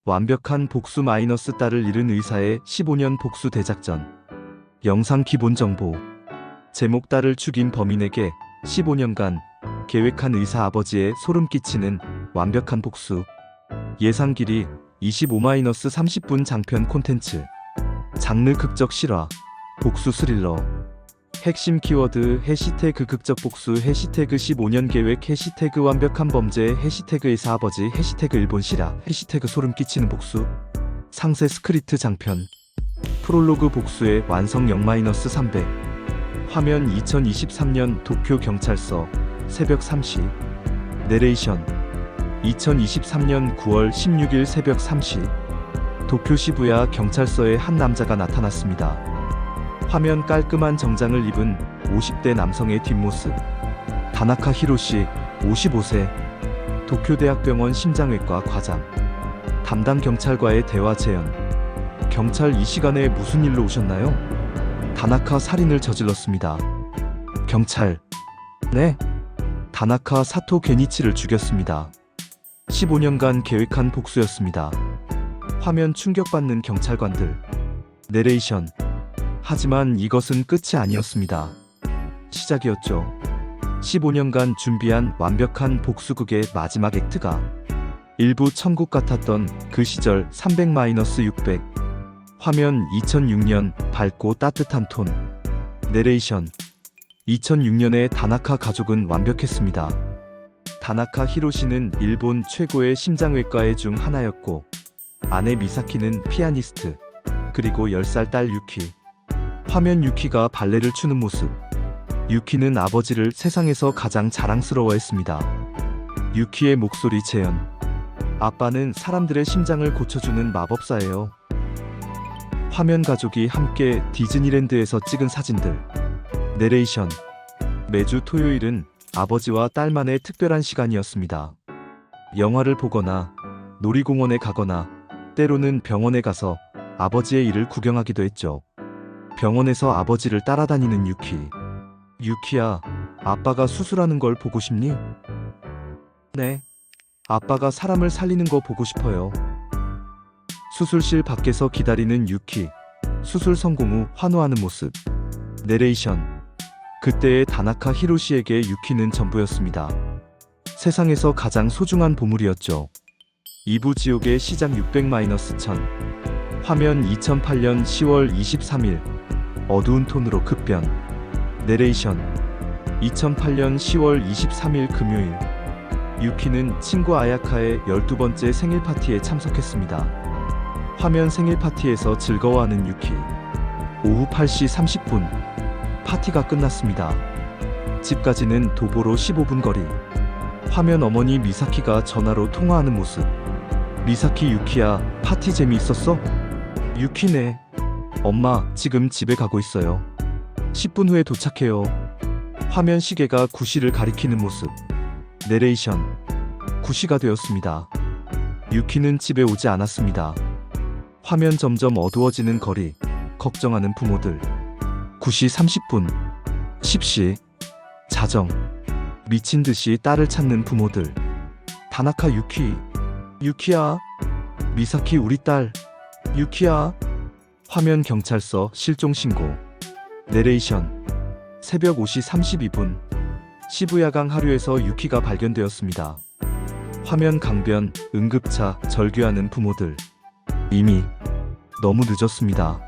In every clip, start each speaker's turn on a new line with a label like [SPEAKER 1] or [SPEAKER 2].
[SPEAKER 1] 완벽한 복수 마이너스 딸을 잃은 의사의 15년 복수 대작전. 영상 기본 정보. 제목 딸을 죽인 범인에게 15년간 계획한 의사 아버지의 소름 끼치는 완벽한 복수. 예상 길이 25-30분 장편 콘텐츠. 장르 극적 실화, 복수 스릴러. 핵심 키워드 해시태그 극적 복수, 해시태그 15년 계획, 해시태그 완벽한 범죄, 해시태그 의사 아버지, 해시태그 일본 실화, 해시태그 소름 끼치는 복수. 상세 스크립트 장편. 프롤로그 복수의 완성 0-300. 화면 2023년 도쿄 경찰서 새벽 3시. 내레이션 2023년 9월 16일 새벽 3시. 도쿄 시부야 경찰서에 한 남자가 나타났습니다. 화면 깔끔한 정장을 입은 50대 남성의 뒷모습. 다나카 히로시 55세. 도쿄대학병원 심장외과 과장. 담당 경찰과의 대화 재현. 경찰 이 시간에 무슨 일로 오셨나요? 다나카 살인을 저질렀습니다. 경찰. 네. 다나카 사토 게니치를 죽였습니다. 15년간 계획한 복수였습니다. 화면 충격받는 경찰관들. 내레이션. 하지만 이것은 끝이 아니었습니다. 시작이었죠. 15년간 준비한 완벽한 복수극의 마지막 액트가. 일부 천국 같았던 그 시절 300-600. 화면 2006년 밝고 따뜻한 톤. 내레이션. 2006년의 다나카 가족은 완벽했습니다. 다나카 히로시는 일본 최고의 심장외과의 중 하나였고, 아내 미사키는 피아니스트, 그리고 10살 딸 유키. 화면 유키가 발레를 추는 모습. 유키는 아버지를 세상에서 가장 자랑스러워했습니다. 유키의 목소리 재현. 아빠는 사람들의 심장을 고쳐주는 마법사예요. 화면 가족이 함께 디즈니랜드에서 찍은 사진들. 내레이션. 매주 토요일은 아버지와 딸만의 특별한 시간이었습니다. 영화를 보거나 놀이공원에 가거나 때로는 병원에 가서 아버지의 일을 구경하기도 했죠. 병원에서 아버지를 따라다니는 유키. 유키야, 아빠가 수술하는 걸 보고 싶니? 네. 아빠가 사람을 살리는 거 보고 싶어요. 수술실 밖에서 기다리는 유키. 수술 성공 후 환호하는 모습. 내레이션. 그때의 다나카 히로시에게 유키는 전부였습니다. 세상에서 가장 소중한 보물이었죠. 2부 지옥의 시작 600-1000. 화면 2008년 10월 23일. 어두운 톤으로 급변. 내레이션. 2008년 10월 23일 금요일. 유키는 친구 아야카의 12번째 생일 파티에 참석했습니다. 화면 생일 파티에서 즐거워하는 유키. 오후 8시 30분. 파티가 끝났습니다. 집까지는 도보로 15분 거리. 화면 어머니 미사키가 전화로 통화하는 모습. 미사키, 유키야, 파티 재미있었어? 유키네. 엄마, 지금 집에 가고 있어요. 10분 후에 도착해요. 화면 시계가 9시를 가리키는 모습. 내레이션. 9시가 되었습니다. 유키는 집에 오지 않았습니다. 화면 점점 어두워지는 거리. 걱정하는 부모들. 9시 30분. 10시. 자정. 미친 듯이 딸을 찾는 부모들. 다나카 유키. 유키야. 미사키 우리 딸. 유키야. 화면 경찰서 실종 신고. 내레이션. 새벽 5시 32분. 시부야강 하류에서 유키가 발견되었습니다. 화면 강변, 응급차, 절규하는 부모들. 이미 너무 늦었습니다.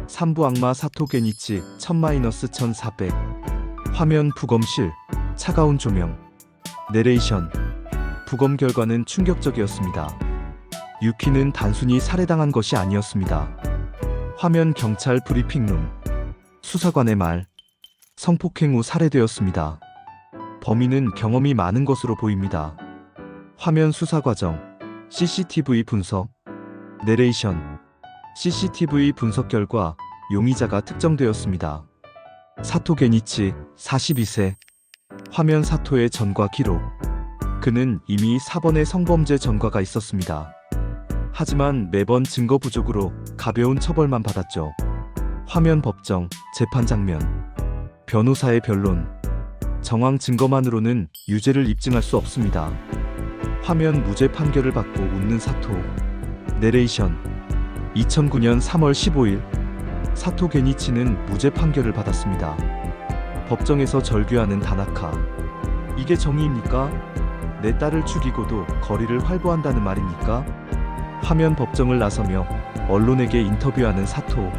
[SPEAKER 1] 3부 악마 사토 게니치 1000-1400. 화면 부검실, 차가운 조명. 내레이션. 부검 결과는 충격적이었습니다. 유키는 단순히 살해당한 것이 아니었습니다. 화면 경찰 브리핑룸. 수사관의 말. 성폭행 후 살해되었습니다. 범인은 경험이 많은 것으로 보입니다. 화면 수사 과정. CCTV 분석. 내레이션. CCTV 분석 결과 용의자가 특정되었습니다. 사토 게니치 42세. 화면 사토의 전과 기록. 그는 이미 4번의 성범죄 전과가 있었습니다. 하지만 매번 증거 부족으로 가벼운 처벌만 받았죠. 화면 법정, 재판 장면. 변호사의 변론. 정황 증거만으로는 유죄를 입증할 수 없습니다. 화면 무죄 판결을 받고 웃는 사토. 내레이션. 2009년 3월 15일 사토 게니치는 무죄 판결을 받았습니다. 법정에서 절규하는 다나카. 이게 정의입니까? 내 딸을 죽이고도 거리를 활보한다는 말입니까? 화면 법정을 나서며 언론에게 인터뷰하는 사토.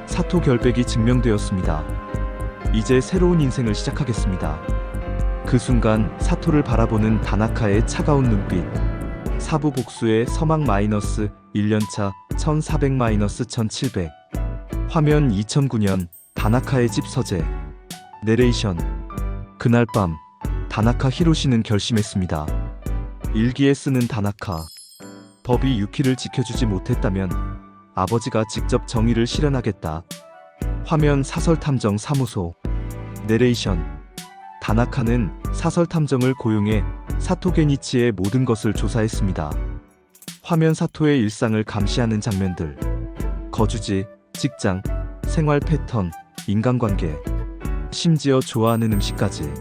[SPEAKER 1] 사토 결백이 증명되었습니다. 이제 새로운 인생을 시작하겠습니다. 그 순간 사토를 바라보는 다나카의 차가운 눈빛. 사부 복수의 서막 마이너스 1년차 1400 마이너스 1700. 화면 2009년 다나카의 집 서재. 내레이션. 그날 밤 다나카 히로시는 결심했습니다. 일기에 쓰는 다나카. 법이 유키를 지켜주지 못했다면 아버지가 직접 정의를 실현하겠다. 화면 사설탐정 사무소. 내레이션. 다나카는 사설탐정을 고용해 사토 게니치의 모든 것을 조사했습니다. 화면 사토의 일상을 감시하는 장면들. 거주지, 직장, 생활 패턴, 인간관계, 심지어 좋아하는 음식까지.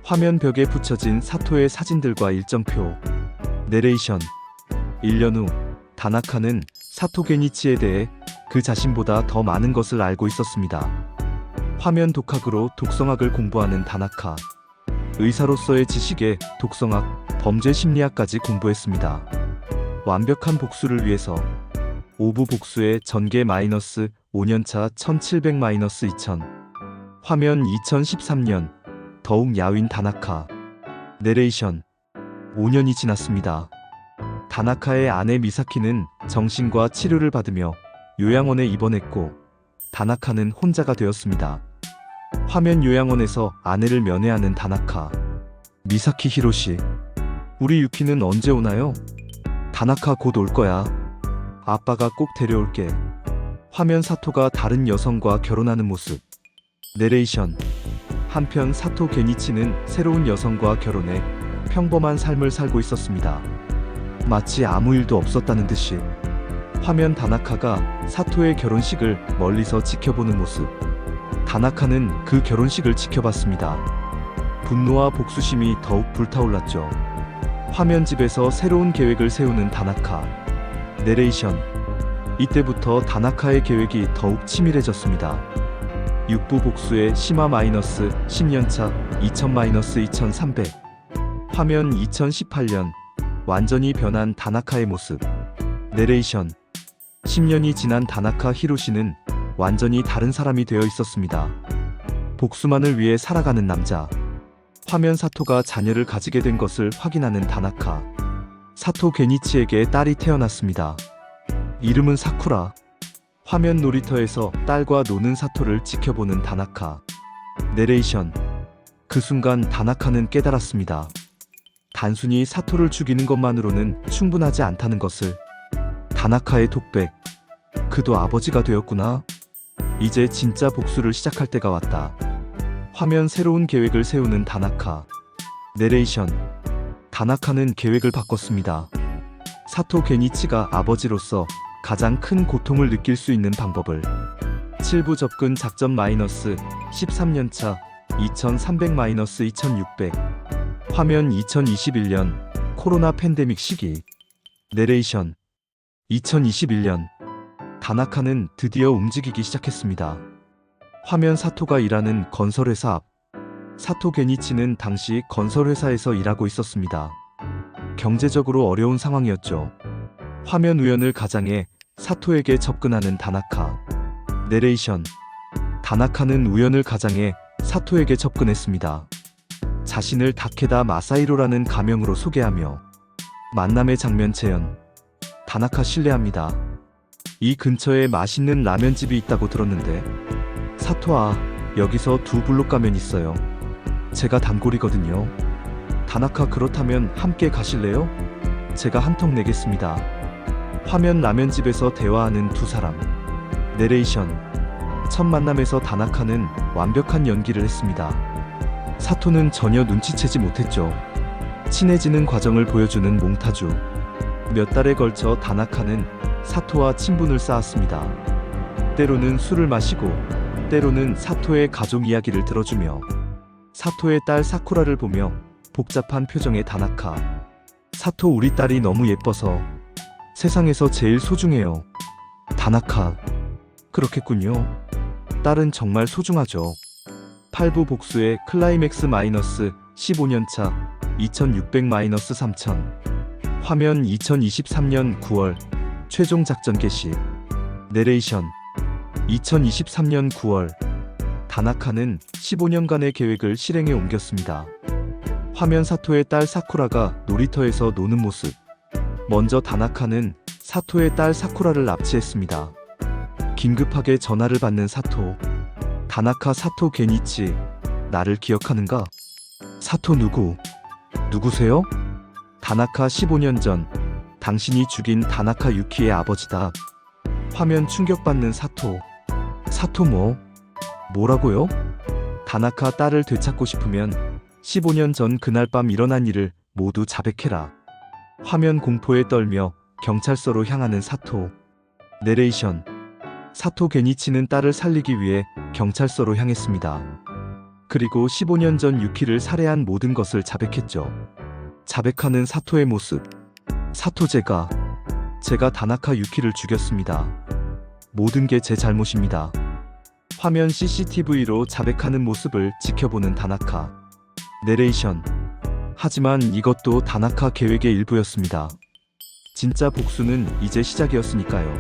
[SPEAKER 1] 화면 벽에 붙여진 사토의 사진들과 일정표. 내레이션. 1년 후 다나카는 사토 게니치에 대해 그 자신보다 더 많은 것을 알고 있었습니다. 화면 독학으로 독성학을 공부하는 다나카. 의사로서의 지식에 독성학, 범죄 심리학까지 공부했습니다. 완벽한 복수를 위해서. 오부 복수의 전개 마이너스 5년차 1700 마이너스 2000. 화면 2013년 더욱 야윈 다나카. 내레이션. 5년이 지났습니다. 다나카의 아내 미사키는 정신과 치료를 받으며 요양원에 입원했고 다나카는 혼자가 되었습니다. 화면 요양원에서 아내를 면회하는 다나카. 미사키 히로시. 우리 유키는 언제 오나요? 다나카 곧 올 거야. 아빠가 꼭 데려올게. 화면 사토가 다른 여성과 결혼하는 모습. 내레이션. 한편 사토 게니치는 새로운 여성과 결혼해 평범한 삶을 살고 있었습니다. 마치 아무 일도 없었다는 듯이. 화면 다나카가 사토의 결혼식을 멀리서 지켜보는 모습. 다나카는 그 결혼식을 지켜봤습니다. 분노와 복수심이 더욱 불타올랐죠. 화면 집에서 새로운 계획을 세우는 다나카. 내레이션. 이때부터 다나카의 계획이 더욱 치밀해졌습니다. 육부 복수의 심화 마이너스 10년차 2000 마이너스 2300. 화면 2018년 완전히 변한 다나카의 모습. 내레이션. 10년이 지난 다나카 히로시는 완전히 다른 사람이 되어 있었습니다. 복수만을 위해 살아가는 남자. 화면 사토가 자녀를 가지게 된 것을 확인하는 다나카. 사토 게니치에게 딸이 태어났습니다. 이름은 사쿠라. 화면 놀이터에서 딸과 노는 사토를 지켜보는 다나카. 내레이션. 그 순간 다나카는 깨달았습니다. 단순히 사토를 죽이는 것만으로는 충분하지 않다는 것을. 다나카의 독백. 그도 아버지가 되었구나. 이제 진짜 복수를 시작할 때가 왔다. 화면 새로운 계획을 세우는 다나카. 내레이션. 다나카는 계획을 바꿨습니다. 사토 게니치가 아버지로서 가장 큰 고통을 느낄 수 있는 방법을. 7부 접근 작전 마이너스 13년차 2300 마이너스 2600. 화면 2021년 코로나 팬데믹 시기. 내레이션. 2021년 다나카는 드디어 움직이기 시작했습니다. 화면 사토가 일하는 건설회사 앞. 사토 게니치는 당시 건설회사에서 일하고 있었습니다. 경제적으로 어려운 상황이었죠. 화면 우연을 가장해 사토에게 접근하는 다나카. 내레이션. 다나카는 우연을 가장해 사토에게 접근했습니다. 자신을 다케다 마사히로라는 가명으로 소개하며. 만남의 장면 재현. 다나카 실례합니다. 이 근처에 맛있는 라면집이 있다고 들었는데. 사토아, 여기서 2블록 가면 있어요. 제가 단골이거든요. 다나카 그렇다면 함께 가실래요? 제가 한턱 내겠습니다. 화면 라면집에서 대화하는 두 사람. 내레이션. 첫 만남에서 다나카는 완벽한 연기를 했습니다. 사토는 전혀 눈치채지 못했죠. 친해지는 과정을 보여주는 몽타주. 몇 달에 걸쳐 다나카는 사토와 친분을 쌓았습니다. 때로는 술을 마시고 때로는 사토의 가족 이야기를 들어주며 사토의 딸 사쿠라를 보며 복잡한 표정의 다나카. 사토 우리 딸이 너무 예뻐서 세상에서 제일 소중해요. 다나카. 그렇겠군요. 딸은 정말 소중하죠. 8부 복수의 클라이맥스 마이너스 15년차 2600-3000. 화면 2023년 9월 최종 작전 개시. 내레이션 2023년 9월 다나카는 15년간의 계획을 실행에 옮겼습니다. 화면 사토의 딸 사쿠라가 놀이터에서 노는 모습. 먼저 다나카는 사토의 딸 사쿠라를 납치했습니다. 긴급하게 전화를 받는 사토. 다나카 사토 게니치, 나를 기억하는가? 사토 누구세요? 다나카 15년 전, 당신이 죽인 다나카 유키의 아버지다. 화면 충격받는 사토. 사토 뭐라고요? 다나카 딸을 되찾고 싶으면 15년 전 그날 밤 일어난 일을 모두 자백해라. 화면 공포에 떨며 경찰서로 향하는 사토. 내레이션. 사토 게니치는 딸을 살리기 위해 경찰서로 향했습니다. 그리고 15년 전 유키를 살해한 모든 것을 자백했죠. 자백하는 사토의 모습. 사토 제가 다나카 유키를 죽였습니다. 모든 게 제 잘못입니다. 화면 CCTV로 자백하는 모습을 지켜보는 다나카. 내레이션. 하지만 이것도 다나카 계획의 일부였습니다. 진짜 복수는 이제 시작이었으니까요.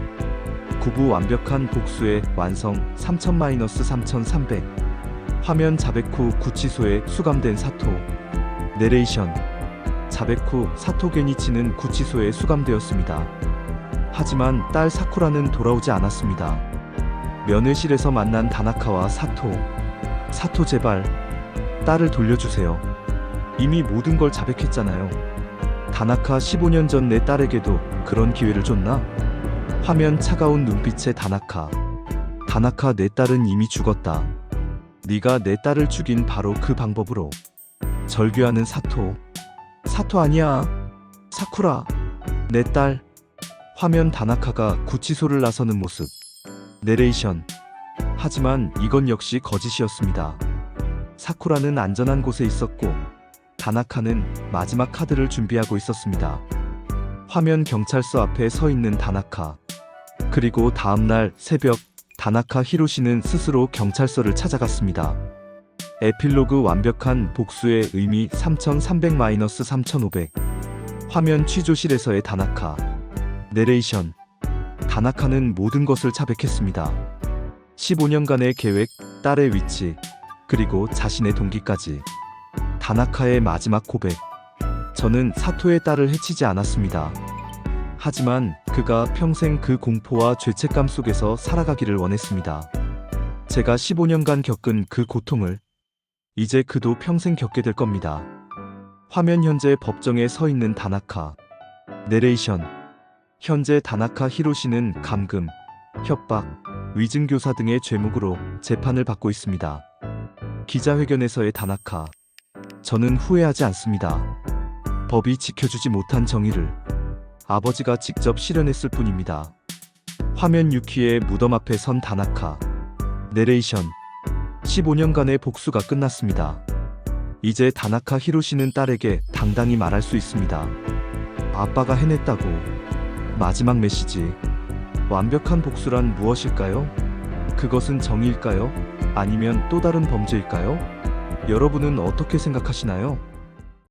[SPEAKER 1] 9부 완벽한 복수의 완성 3000-3300. 화면 자백 후 구치소에 수감된 사토. 내레이션. 자백 후 사토 게니치는 구치소에 수감되었습니다. 하지만 딸 사쿠라는 돌아오지 않았습니다. 면회실에서 만난 다나카와 사토 제발 딸을 돌려주세요. 이미 모든 걸 자백했잖아요. 다나카 15년 전 내 딸에게도 그런 기회를 줬나? 화면 차가운 눈빛의 다나카. 내 딸은 이미 죽었다. 네가 내 딸을 죽인 바로 그 방법으로. 절규하는 사토 아니야. 사쿠라. 내 딸. 화면 다나카가 구치소를 나서는 모습. 내레이션. 하지만 이건 역시 거짓이었습니다. 사쿠라는 안전한 곳에 있었고 다나카는 마지막 카드를 준비하고 있었습니다. 화면 경찰서 앞에 서 있는 다나카. 그리고 다음날 새벽 다나카 히로시는 스스로 경찰서를 찾아갔습니다. 에필로그 완벽한 복수의 의미 3300-3500. 화면 취조실에서의 다나카. 내레이션. 다나카는 모든 것을 자백했습니다. 15년간의 계획, 딸의 위치, 그리고 자신의 동기까지. 다나카의 마지막 고백. 저는 사토의 딸을 해치지 않았습니다. 하지만 그가 평생 그 공포와 죄책감 속에서 살아가기를 원했습니다. 제가 15년간 겪은 그 고통을 이제 그도 평생 겪게 될 겁니다. 화면 현재 법정에 서 있는 다나카. 내레이션. 현재 다나카 히로시는 감금, 협박, 위증교사 등의 죄목으로 재판을 받고 있습니다. 기자회견에서의 다나카. 저는 후회하지 않습니다. 법이 지켜주지 못한 정의를 아버지가 직접 실현했을 뿐입니다. 화면 유키의 무덤 앞에 선 다나카. 내레이션. 15년간의 복수가 끝났습니다. 이제 다나카 히로시는 딸에게 당당히 말할 수 있습니다. 아빠가 해냈다고. 마지막 메시지. 완벽한 복수란 무엇일까요? 그것은 정의일까요? 아니면 또 다른 범죄일까요? 여러분은 어떻게 생각하시나요?